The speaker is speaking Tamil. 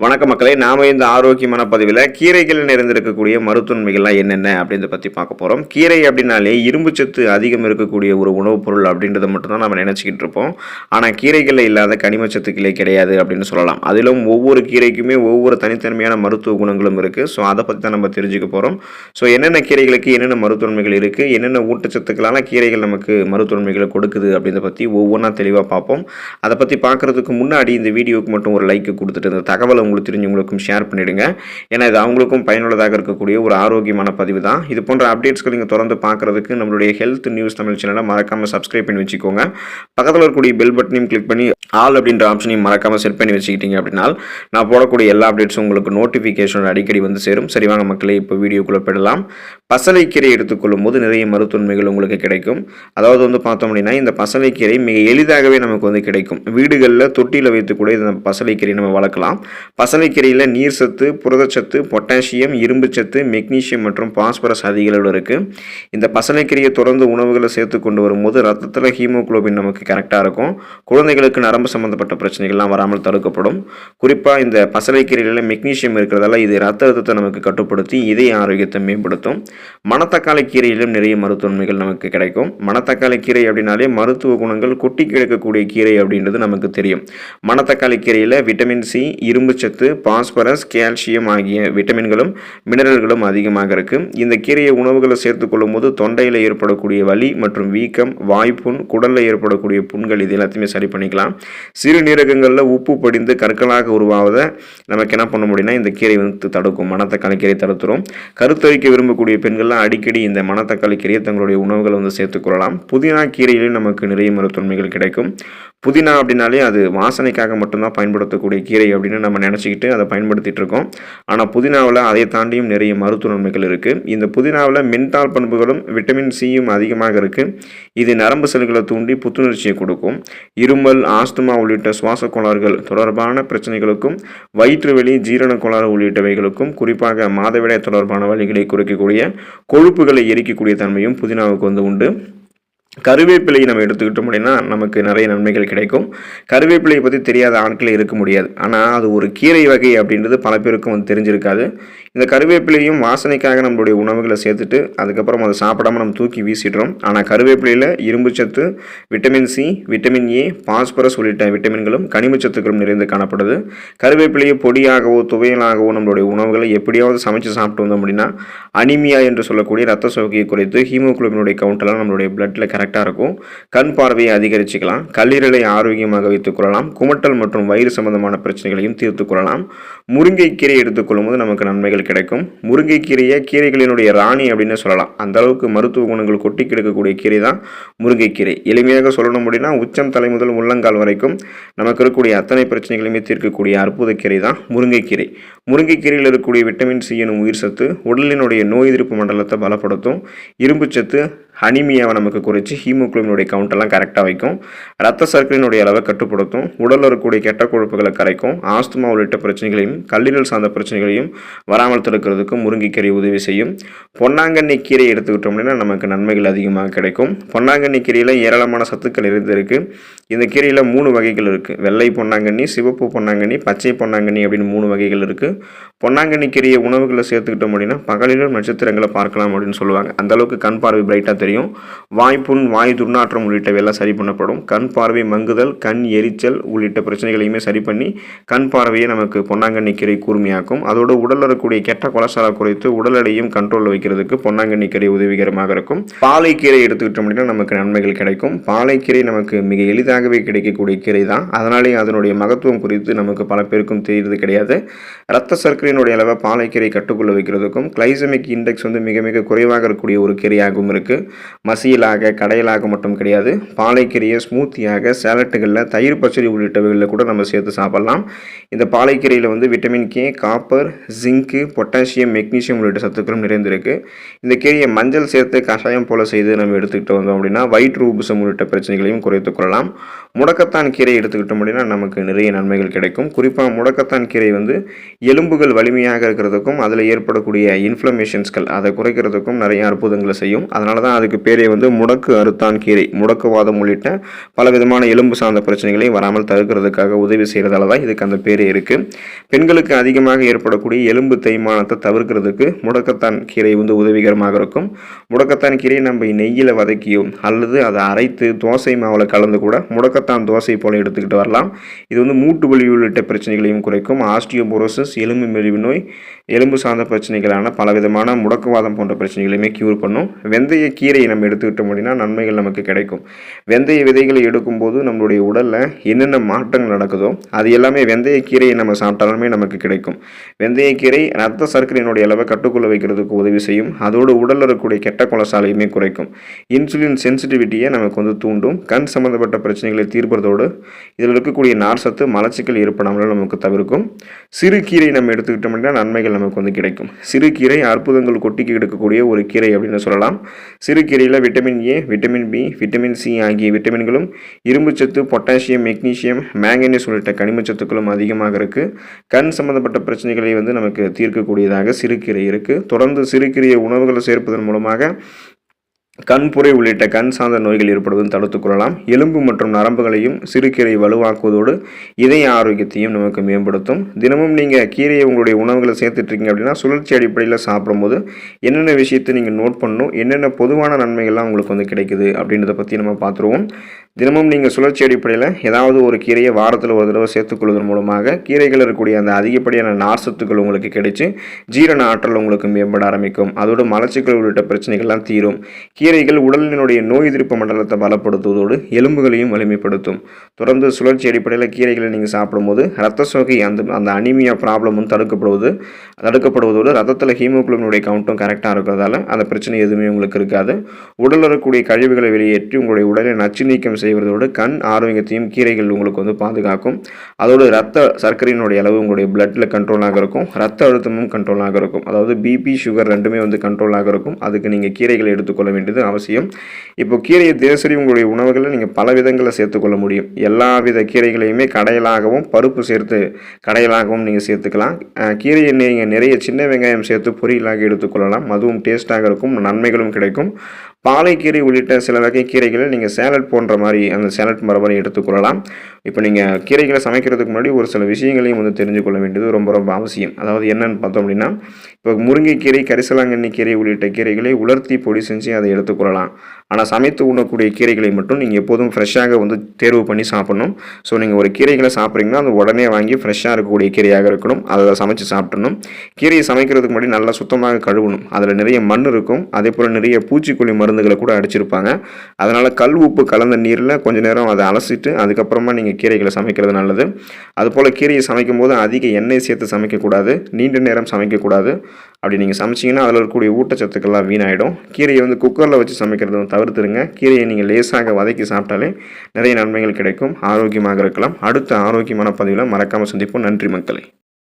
வணக்கம் மக்களே, நாம இந்த ஆரோக்கியமான பதிவில் கீரைகள் நிறைந்திருக்கக்கூடிய மருத்துவன்மைகள்லாம் என்னென்ன அப்படின்றத பற்றி பார்க்க போகிறோம். கீரை அப்படின்னாலே இரும்பு சத்து அதிகம் இருக்கக்கூடிய ஒரு உணவுப் பொருள் அப்படின்றத மட்டும்தான் நம்ம நினச்சிக்கிட்டு இருப்போம். ஆனால் கீரைகளில் இல்லாத கனிமச்சத்துக்களே கிடையாது அப்படின்னு சொல்லலாம். அதிலும் ஒவ்வொரு கீரைக்குமே ஒவ்வொரு தனித்தன்மையான மருத்துவ குணங்களும் இருக்குது. ஸோ அதை பற்றி தான் நம்ம தெரிஞ்சுக்க போகிறோம். ஸோ என்னென்ன கீரைகளுக்கு என்னென்ன மருத்துவன்மைகள் இருக்குது, என்னென்ன ஊட்டச்சத்துக்களான கீரைகள் நமக்கு மருத்துவன்மைகளை கொடுக்குது அப்படின்றத பற்றி ஒவ்வொன்றா தெளிவாக பார்ப்போம். அதை பற்றி பார்க்குறதுக்கு முன்னாடி இந்த வீடியோவுக்கு மட்டும் ஒரு லைக் கொடுத்துட்டு இந்த தகவலை உங்களுக்கு தெரிஞ்சவங்களுக்கும் ஷேர் பண்ணிடுங்க. ஏன்னா இது அவங்களுக்கும் பயனுள்ளதாக இருக்கக்கூடிய ஒரு ஆரோக்கியமான பதிவு தான். இது போன்ற அப்டேட்ஸ்கள் நீங்கள் தொடர்ந்து பார்க்குறதுக்கு நம்மளுடைய ஹெல்த் நியூஸ் தமிழ் சேனலை மறக்காமல் சப்ஸ்கிரைப் பண்ணி வச்சுக்கோங்க. பக்கத்தில் இருக்கக்கூடிய பெல் பட்டனையும் கிளிக் பண்ணி ஆல் அப்படின்ற ஆப்ஷனையும் மறக்காமல் செட் பண்ணி வச்சுக்கிட்டீங்க அப்படின்னா நான் போடக்கூடிய எல்லா அப்டேட்ஸும் உங்களுக்கு நோட்டிஃபிகேஷன் அடிக்கடி வந்து சேரும். சரி வாங்க மக்களே, இப்போ வீடியோக்குள்ளே போயிடலாம். பசலைக்கீரை எடுத்துக்கொள்ளும் போது நிறைய மருத்துவன்மைகள் உங்களுக்கு கிடைக்கும். அதாவது வந்து பார்த்தோம் அப்படின்னா இந்த பசலைக்கீரை மிக எளிதாகவே நமக்கு வந்து கிடைக்கும். வீடுகளில் தொட்டியில் வைத்து கூட இந்த பசலைக்கீரை நம்ம வளர்க்கலாம். பசலைக்கீரையில் நீர் சத்து, புரதச்சத்து, பொட்டாசியம், இரும்பு சத்து, மெக்னீசியம் மற்றும் பாஸ்பரஸ் அதிக அளவில் இருக்குது. இந்த பசலைக்கீரையை தொடர்ந்து உணவுகளை சேர்த்து கொண்டு வரும்போது ரத்தத்தில் ஹீமோகுளோபின் நமக்கு கரெக்டாக இருக்கும். குழந்தைகளுக்கு நரம்பு சம்பந்தப்பட்ட பிரச்சனைகள்லாம் வராமல் தடுக்கப்படும். குறிப்பாக இந்த பசலைக்கீரையில் மெக்னீசியம் இருக்கிறதால இது ரத்த அழுத்தத்தை நமக்கு கட்டுப்படுத்தி இதய ஆரோக்கியத்தை மேம்படுத்தும். மணத்தக்காளி கீரையிலும் நிறைய மருத்துவன்மைகள் நமக்கு கிடைக்கும். மணத்தக்காளி கீரை அப்படின்னாலே மருத்துவ குணங்கள் கொட்டி கிடக்கக்கூடிய கீரை அப்படின்றது நமக்கு தெரியும். மணத்தக்காளி கீரையில் விட்டமின் சி, இரும்பு சத்து, பாஸ்பரஸ், கால்சியம் ஆகிய விட்டமின்களும் மினரல்களும் அதிகமாக இருக்குது. இந்த கீரையை உணவுகளை சேர்த்துக்கொள்ளும் போது தொண்டையில் ஏற்படக்கூடிய வலி மற்றும் வீக்கம், வாய்ப்புண், குடலில் ஏற்படக்கூடிய புண்கள் இது எல்லாத்தையுமே சரி பண்ணிக்கலாம். சிறுநீரகங்களில் உப்பு படிந்து கற்களாக உருவாவதை நமக்கு என்ன பண்ண முடியும்னா இந்த கீரை வந்து தடுக்கும். மணத்தக்காளி கீரை தடுத்துரும். கருத்தரிக்க விரும்பக்கூடிய பெண்கள்லாம் அடிக்கடி இந்த மணத்தக்காளி கீரையை தங்களுடைய உணவுகளை வந்து சேர்த்துக்கொள்ளலாம். புதினா கீரையிலும் நமக்கு நிறைய மருத்துவன்மைகள் கிடைக்கும். புதினா அப்படின்னாலே அது வாசனைக்காக மட்டும்தான் பயன்படுத்தக்கூடிய கீரை அப்படின்னு நம்ம நினச்சிக்கிட்டு அதை பயன்படுத்திகிட்டு இருக்கோம். ஆனால் புதினாவில் அதை தாண்டியும் நிறைய மருத்துவ நன்மைகள் இருக்குது. இந்த புதினாவில் மென்டால் பண்புகளும் விட்டமின் சியும் அதிகமாக இருக்குது. இது நரம்பு செல்களை தூண்டி புத்துணர்ச்சியை கொடுக்கும். இருமல், ஆஸ்துமா உள்ளிட்ட சுவாச கோளாறுகள் தொடர்பான பிரச்சனைகளுக்கும், வயிற்று வலி, ஜீரண கோளாறு உள்ளிட்டவைகளுக்கும், குறிப்பாக மாதவிடாய் தொடர்பான வலிகளை குறைக்கக்கூடிய, கொழுப்புகளை எரிக்கக்கூடிய தன்மையும் புதினாவுக்கு வந்து உண்டு. கருவேப்பிலையை நம்ம எடுத்துக்கிட்டோம் அப்படின்னா நமக்கு நிறைய நன்மைகள் கிடைக்கும். கருவேப்பிலையை பற்றி தெரியாத ஆட்களே இருக்க முடியாது. ஆனால் அது ஒரு கீரை வகை அப்படின்றது பல பேருக்கும் வந்து தெரிஞ்சிருக்காது. இந்த கருவேப்பிலையும் வாசனைக்காக நம்மளுடைய உணவுகளை சேர்த்துட்டு அதுக்கப்புறம் அதை சாப்பிடாமல் நம்ம தூக்கி வீசிடுறோம். ஆனால் கருவேப்பிலையில் இரும்பு சத்து, vitamin C, vitamin A, phosphorus உள்ளிட்ட விட்டமின்களும் கனிமச்சத்துக்களும் நிறைந்து காணப்படுது. கருவேப்பிலையை பொடியாகவோ துவையலாகவோ நம்மளுடைய உணவுகளை எப்படியாவது சமைச்சு சாப்பிட்டு வந்தோம் அப்படின்னா அனிமியா என்று சொல்லக்கூடிய ரத்த சோகையை குறைத்து ஹீமோகுளோபினுடைய கவுண்டெல்லாம் நம்மளுடைய பிளட்டில் கரெக்டாக இருக்கும். கண் பார்வையை அதிகரிச்சுக்கலாம். கல்லீரலை ஆரோக்கியமாக வைத்துக் கொள்ளலாம். குமட்டல் மற்றும் வயிறு சம்பந்தமான பிரச்சனைகளையும் தீர்த்து கொள்ளலாம். முருங்கைக்கீரை எடுத்துக்கொள்ளும் போது நமக்கு நன்மைகள் கிடைக்கும். முருங்கைக்கீரையை கீரைகளினுடைய ராணி அப்படின்னு சொல்லலாம். அந்த அளவுக்கு மருத்துவ குணங்கள் கொட்டி கிடக்கக்கூடிய கீரை தான் முருங்கைக்கீரை. எளிமையாக சொல்லணும் அப்படின்னா உச்சம் தலை முதல் முள்ளங்கால் வரைக்கும் நமக்கு இருக்கக்கூடிய அத்தனை பிரச்சனைகளையுமே தீர்க்கக்கூடிய அற்புத கீரை தான் முருங்கைக்கீரை. முருங்கைக்கீரையில் இருக்கக்கூடிய விட்டமின் சி எனும் உயிர் சத்து உடலினுடைய நோய் எதிர்ப்பு மண்டலத்தை பலப்படுத்தும். இரும்பு சத்து அனிமியாவை நமக்கு குறைச்சி ஹீமோகுளோபினுடைய கவுண்டெல்லாம் கரெக்டாக வைக்கும். ரத்த சர்க்கரையினுடைய அளவை கட்டுப்படுத்தும். உடலில் இருக்கக்கூடிய கெட்ட கொழுப்புகளை கரைக்கும். ஆஸ்துமா உள்ளிட்ட பிரச்சனைகளையும் கல்லீரல் சார்ந்த பிரச்சனைகளையும் வராமல் தடுக்கிறதுக்கு முருங்கைக்கீரை உதவி செய்யும். பொன்னாங்கண்ணி கீரை எடுத்துக்கிட்டோம் அப்படின்னா நமக்கு நன்மைகள் அதிகமாக கிடைக்கும். பொன்னாங்கண்ணி கீரையில் ஏராளமான சத்துக்கள் இருக்குது. இந்த கீரையில் 3 வகைகள் இருக்குது. வெள்ளை பொன்னாங்கண்ணி, சிவப்பு பொன்னாங்கண்ணி, பச்சை பொன்னாங்கண்ணி அப்படின்னு 3 வகைகள் இருக்குது. பொன்னாங்கண்ணி கீரையை உணவுகளை சேர்த்துக்கிட்டோம் அப்படின்னா பகலிலும் நட்சத்திரங்களை பார்க்கலாம் அப்படின்னு சொல்லுவாங்க. அந்தளவுக்கு கண் பார்வை பிரைட்டாக தெரியும். வாய்ப்புண், வாய் துர்நாற்றம் உள்ளிட்டவையெல்லாம் சரி பண்ணப்படும். கண் பார்வை மங்குதல், கண் எரிச்சல் உள்ளிட்ட பிரச்சனைகளையுமே சரி பண்ணி கண் பார்வையை நமக்கு பொன்னாங்கண்ணி கீரை கூர்மையாக்கும். அதோடு உடலில் இருக்கக்கூடிய கெட்ட கொலஸ்ட்ராலை குறைத்து உடல் எடையும் கண்ட்ரோலில் வைக்கிறதுக்கு பொன்னாங்கண்ணி கீரை உதவிகரமாக இருக்கும். பாலைக்கீரை எடுத்துக்கிட்டோம் அப்படின்னா நமக்கு நன்மைகள் கிடைக்கும். பாலைக்கீரை நமக்கு மிக எளிதாகவே கிடைக்கக்கூடிய கீரை தான். அதனாலே அதனுடைய மகத்துவம் குறித்து நமக்கு பல பேருக்கும் தெரிகிறது கிடையாது. ரத்த சர்க்கரையினுடைய அளவை பாலைக்கீரை கட்டுக்குள்ள வைக்கிறதுக்கும் கிளைசமிக் இண்டெக்ஸ் வந்து மிக மிக குறைவாக இருக்கக்கூடிய ஒரு கீரையாகவும் இருக்குது. மசியலாக, கடையலாக மட்டும் கிடையாது. பாலைக்கீரையை ஸ்மூத்தியாக, சேலட்டுகளில், தயிர் பச்சடி உள்ளிட்டவைகளில் கூட நம்ம சேர்த்து சாப்பிடலாம். இந்த பாலைக்கீரையில் வந்து விட்டமின் கே, காப்பர், ஜிங்கு, பொட்டாசியம், மெக்னீசியம் உள்ளிட்ட சத்துக்களும் நிறைந்திருக்கு. இந்த கீரையை மஞ்சள் சேர்த்து கஷாயம் போல செய்து நம்ம எடுத்துக்கிட்டு வந்தோம் அப்படின்னா வயிற்று உபுசம் உள்ளிட்ட பிரச்சனைகளையும் குறைத்துக் கொள்ளலாம். முடக்கத்தான் கீரை எடுத்துக்கிட்டோம் அப்படின்னா நமக்கு நிறைய நன்மைகள் கிடைக்கும். குறிப்பாக முடக்கத்தான் கீரை வந்து எலும்புகள் வலிமையாக இருக்கிறதுக்கும் அதில் ஏற்படக்கூடிய இன்ஃப்ளமேஷன்ஸ்கள் அதை குறைக்கிறதுக்கும் நிறைய அற்புதங்களை செய்யும். அதனால தான் அது அதுக்கு பேரே வந்து முடக்கு அறுத்தான் கீரை. முடக்குவாதம் உள்ளிட்ட பலவிதமான எலும்பு சார்ந்த பிரச்சனைகளை வராமல் தடுக்கிறதுக்காக உதவி செய்கிறதால தான் இதுக்கு அந்த பேரே இருக்குது. பெண்களுக்கு அதிகமாக ஏற்படக்கூடிய எலும்பு தேய்மானத்தை தவிர்க்கிறதுக்கு முடக்கத்தான் கீரை வந்து உதவிகரமாக இருக்கும். முடக்கத்தான் கீரையை நம்ம நெய்யில் வதக்கியோ அல்லது அதை அரைத்து தோசை மாவில் கலந்து கூட முடக்கத்தான் தோசை போல எடுத்துக்கிட்டு வரலாம். இது வந்து மூட்டு வலி உள்ளிட்ட பிரச்சனைகளையும் குறைக்கும். ஆஸ்டியோபோரோசிஸ், எலும்பு மெலிவு நோய், எலும்பு சார்ந்த பிரச்சனைகளான பலவிதமான முடக்குவாதம் போன்ற பிரச்சனைகளையுமே க்யூர் பண்ணும். வெந்தய கீரையை நம்ம எடுத்துக்கிட்டோம் அப்படின்னா நன்மைகள் நமக்கு கிடைக்கும். வெந்தய விதைகளை எடுக்கும்போது நம்மளுடைய உடலில் என்னென்ன மாற்றங்கள் நடக்குதோ அது எல்லாமே வெந்தய கீரையை நம்ம சாப்பிட்டாலுமே நமக்கு கிடைக்கும். வெந்தய கீரை ரத்த சர்க்கரையினுடைய அளவை கட்டுக்குள்ள வைக்கிறதுக்கு உதவி செய்யும். அதோடு உடலில் இருக்கக்கூடிய கெட்ட கொலஸ்ட்ராலையுமே குறைக்கும். இன்சுலின் சென்சிட்டிவிட்டியை நமக்கு வந்து தூண்டும். கண் சம்பந்தப்பட்ட பிரச்சனைகளை தீர்ப்பதோடு இதில் இருக்கக்கூடிய நார் சத்து மலச்சிக்கல் ஏற்படாமல் நமக்கு தவிர்க்கும். சிறுகீரை நம்ம எடுத்துக்கிட்டோம் அப்படின்னா நன்மைகள் நமக்கு வந்து கிடைக்கும். சிறுகீரை அற்புதங்கள் கொட்டிக்கு எடுக்கக்கூடிய ஒரு கீரை அப்படின்னு சொல்லலாம். சிறுகீரையில் vitamin A, vitamin B, vitamin C ஆகிய விட்டமின்களும், இரும்புச்சத்து, பொட்டாசியம், மெக்னீசியம், மேங்கனீஸ் உள்ளிட்ட கனிமச்சத்துக்களும் அதிகமாக இருக்குது. கண் சம்பந்தப்பட்ட பிரச்சனைகளை வந்து நமக்கு தீர்க்கக்கூடியதாக சிறுகீரை இருக்குது. தொடர்ந்து சிறுகீரையை உணவுகளை சேர்ப்பதன் மூலமாக கண்புரை உள்ளிட்ட கண் சார்ந்த நோய்கள் ஏற்படுவதும் தடுத்துக் கொள்ளலாம். எலும்பு மற்றும் நரம்புகளையும் சிறுகீரை வலுவாக்குவதோடு இதய ஆரோக்கியத்தையும் நமக்கு மேம்படுத்தும். தினமும் நீங்கள் கீரையை உங்களுடைய உணவுகளை சேர்த்துட்ருக்கீங்க அப்படின்னா சுழற்சி அடிப்படையில் சாப்பிடும்போது என்னென்ன விஷயத்தை நீங்கள் நோட் பண்ணணும், என்னென்ன பொதுவான நன்மைகள்லாம் உங்களுக்கு வந்து கிடைக்குது அப்படின்றத பற்றி நம்ம பார்த்துருவோம். தினமும் நீங்கள் சுழற்சி அடிப்படையில் ஏதாவது ஒரு கீரையை வாரத்தில் ஒரு தடவை சேர்த்துக்கொள்வதன் மூலமாக கீரைகள் இருக்கக்கூடிய அந்த அதிகப்படியான நார் சத்துக்கள் உங்களுக்கு கிடைச்சி ஜீரண ஆற்றல் உங்களுக்கு மேம்பட ஆரம்பிக்கும். அதோடு மலச்சிக்கல் உள்ளிட்ட பிரச்சனைகள்லாம் தீரும். கீரைகள் உடலினுடைய நோய் எதிர்ப்பு மண்டலத்தை பலப்படுத்துவதோடு எலும்புகளையும் வலிமைப்படுத்தும். தொடர்ந்து சுழற்சி அடிப்படையில் கீரைகளை நீங்கள் சாப்பிடும்போது ரத்த சோகை அந்த அனிமியா ப்ராப்ளமும் தடுக்கப்படுவதோடு ரத்தத்தில் ஹீமோகுளோபினுடைய கவுண்ட்டும் கரெக்டாக இருக்கிறதால அந்த பிரச்சனை எதுவுமே உங்களுக்கு இருக்காது. உடலில் இருக்கக்கூடிய கழிவுகளை வெளியேற்றி உங்களுடைய உடலை நச்சு நீக்கம் செய்வதோடு கண் ஆரோக்கியத்தையும் கீரைகள் உங்களுக்கு வந்து பாதுகாக்கும். அதோடு ரத்த சர்க்கரையினுடைய அளவு உங்களுடைய பிளட்டில் கண்ட்ரோலாக இருக்கும். ரத்த அழுத்தமும் கண்ட்ரோலாக இருக்கும். அதாவது பிபி, சுகர் ரெண்டுமே வந்து கண்ட்ரோலாக இருக்கும். அதுக்கு நீங்கள் கீரைகளை எடுத்துக்கொள்ள வேண்டியது அவசியம். இப்போ கீரையை தினசரி உங்களுடைய உணவுகளை நீங்கள் பல விதங்களில் சேர்த்துக்கொள்ள முடியும். எல்லா வித கீரைகளையுமே கடையலாகவும் பருப்பு சேர்த்து கடையலாகவும் நீங்கள் சேர்த்துக்கலாம். கீரையை நீங்கள் நிறைய சின்ன வெங்காயம் சேர்த்து பொரியலாக எடுத்துக்கொள்ளலாம். அதுவும் டேஸ்ட்டாக இருக்கும், நன்மைகளும் கிடைக்கும். பாலைக்கீரை உள்ளிட்ட சில வகை கீரைகளை நீங்கள் சேலட் போன்ற மாதிரி அந்த சேலட் மரபரை எடுத்துக்கொள்ளலாம். இப்போ நீங்கள் கீரைகளை சமைக்கிறதுக்கு முன்னாடி ஒரு சில விஷயங்களையும் வந்து தெரிஞ்சு கொள்ள வேண்டியது ரொம்ப ரொம்ப அவசியம். அதாவது என்னன்னு பார்த்தோம் அப்படின்னா, இப்போ முருங்கைக்கீரை, கரிசலாங்கண்ணி கீரை உள்ளிட்ட கீரைகளை உலர்த்தி பொடி செஞ்சு அதை எடுத்துக்கொள்ளலாம். ஆனால் சமைத்து உண்ணக்கூடிய கீரைகளை மட்டும் நீங்கள் எப்போதும் ஃப்ரெஷ்ஷாக வந்து தேர்வு பண்ணி சாப்பிடணும். ஸோ நீங்கள் ஒரு கீரைகளை சாப்பிட்றீங்கன்னா அது உடனே வாங்கி ஃப்ரெஷ்ஷாக இருக்கக்கூடிய கீரையாக இருக்கணும். அதை சமைச்சு சாப்பிடணும். கீரையை சமைக்கிறதுக்கு முன்னாடி நல்லா சுத்தமாக கழுவணும். அதில் நிறைய மண் இருக்கும். அதே போல் நிறைய பூச்சிக்கொல்லி மருந்துகளை கூட அடிச்சிருப்பாங்க. அதனால் கல் உப்பு கலந்த நீரில் கொஞ்சம் நேரம் அதை அலசிட்டு அதுக்கப்புறமா நீங்கள் கீரைகளை சமைக்கிறது நல்லது. அதுபோல் கீரையை சமைக்கும் போது அதிக எண்ணெய் சேர்த்து சமைக்கக்கூடாது, நீண்ட நேரம் சமைக்கக்கூடாது. அப்படி நீங்கள் சமைச்சிங்கன்னா அதில் இருக்கக்கூடிய ஊட்டச்சத்துக்கள்லாம் வீணாயிடும். கீரையை வந்து குக்கரில் வச்சு சமைக்கிறத தவிர்த்துருங்க. கீரையை நீங்கள் லேசாக வதக்கி சாப்பிட்டாலே நிறைய நன்மைகள் கிடைக்கும். ஆரோக்கியமாக இருக்கலாம். அடுத்த ஆரோக்கியமான பதிவில் மறக்காமல் சந்திப்போம். நன்றி மக்களே.